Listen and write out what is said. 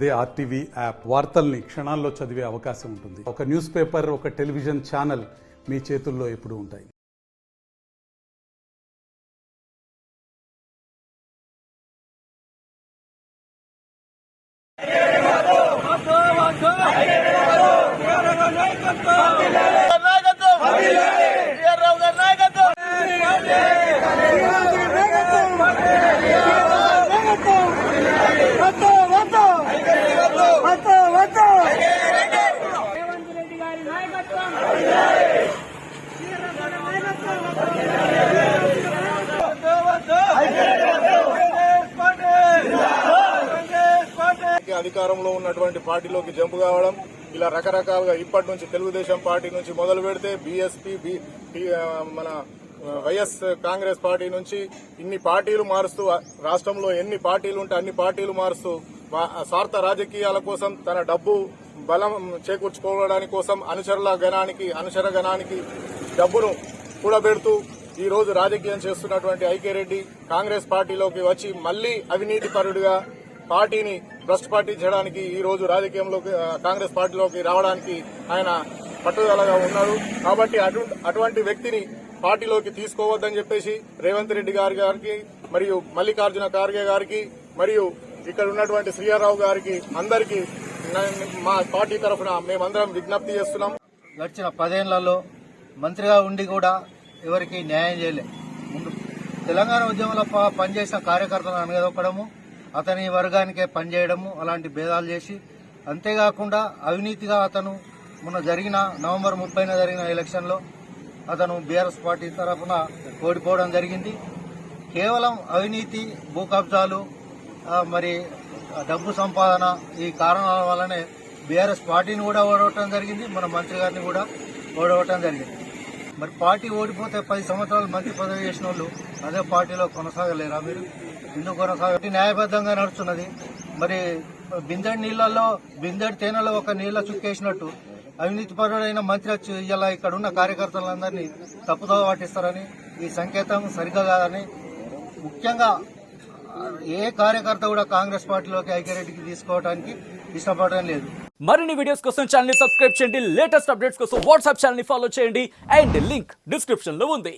అదే RTV app వార్తల్ని క్షణాల్లో చదివే అవకాశం ఉంటుంది. ఒక న్యూస్ పేపర్, ఒక టెలివిజన్ ఛానల్ మీ చేతుల్లో ఎప్పుడూ ఉంటాయి. అధికారంలో ఉన్నటువంటి పార్టీలోకి జంపు కావడం, ఇలా రకరకాలుగా ఇప్పటి నుంచి తెలుగుదేశం పార్టీ నుంచి మొదలు పెడితే బీఎస్పీ, మన వైఎస్ కాంగ్రెస్ పార్టీ నుంచి ఇన్ని పార్టీలు మారుస్తూ, రాష్ట్రంలో ఎన్ని పార్టీలు ఉంటే అన్ని పార్టీలు మారుస్తూ స్వార్థ రాజకీయాల కోసం, తన డబ్బు బలం చేకూర్చుకోవడానికి కోసం అనుచర గణానికి డబ్బును కూడబెడుతూ ఈ రోజు రాజకీయం చేస్తున్నటువంటి ఐకే కాంగ్రెస్ పార్టీలోకి వచ్చి మళ్లీ అవినీతిపరుడిగా పార్టీని భ్రష్టు పార్టీ చేయడానికి ఈ రోజు రాజకీయంలోకి కాంగ్రెస్ పార్టీలోకి రావడానికి ఆయన పట్టుదలగా ఉన్నారు. కాబట్టి అటువంటి వ్యక్తిని పార్టీలోకి తీసుకోవద్దని చెప్పేసి రేవంత్ రెడ్డి గారికి మరియు మల్లికార్జున ఖార్గే గారికి మరియు ఇక్కడ ఉన్నటువంటి శ్రీరావు గారికి అందరికీ మా పార్టీ తరఫున మేమందరం విజ్ఞప్తి చేస్తున్నాం. గడిచిన 10 ఏళ్లలో మంత్రిగా ఉండి కూడా ఎవరికి న్యాయం చేయలే. ముందు తెలంగాణ ఉద్యమంలో పనిచేసిన కార్యకర్తలను అనగదొక్కడము, అతని వర్గానికే పనిచేయడము, అలాంటి భేదాలు చేసి, అంతేకాకుండా అవినీతిగా అతను మొన్న జరిగిన నవంబర్ 30న జరిగిన ఎలక్షన్లో అతను బీఆర్ఎస్ పార్టీ తరఫున ఓడిపోవడం జరిగింది. కేవలం అవినీతి, భూ కబ్జాలు, మరి డబ్బు సంపాదన, ఈ కారణాల వల్లనే బీఆర్ఎస్ పార్టీని కూడా ఓడవటం జరిగింది, మన మంత్రి గారిని కూడా ఓడవటం జరిగింది. మరి పార్టీ ఓడిపోతే 10 సంవత్సరాలు మంత్రి పదవి చేసిన వాళ్ళు అదే పార్టీలో కొనసాగలేరా? మీరు ఎందుకు కొనసాగటి? న్యాయబద్ధంగా నడుస్తున్నది. మరి బిందెడి నీళ్లలో, బిందెడి తేనెలో ఒక నీళ్ల చుక్కేసినట్టు అవినీతిపరుడైన మంత్రి వచ్చి ఇలా ఇక్కడ ఉన్న కార్యకర్తలందరినీ తప్పుదో పట్టిస్తారని, ఈ సంకేతం సరిగ్గా కాదని, ముఖ్యంగా ఏ కార్యకర్త కూడా కాంగ్రెస్ పార్టీలోకి ఐక్యరెడ్డికి తీసుకోవడానికి ఇష్టపడడం లేదు. మరిన్ని వీడియోస్ కోసం ఛానల్ ని సబ్స్క్రైబ్ చేయండి. లేటెస్ట్ అప్డేట్స్ కోసం వాట్సాప్ ఛానల్ ని ఫాలో చేయండి. అండ్ లింక్ డిస్క్రిప్షన్ లో ఉంది.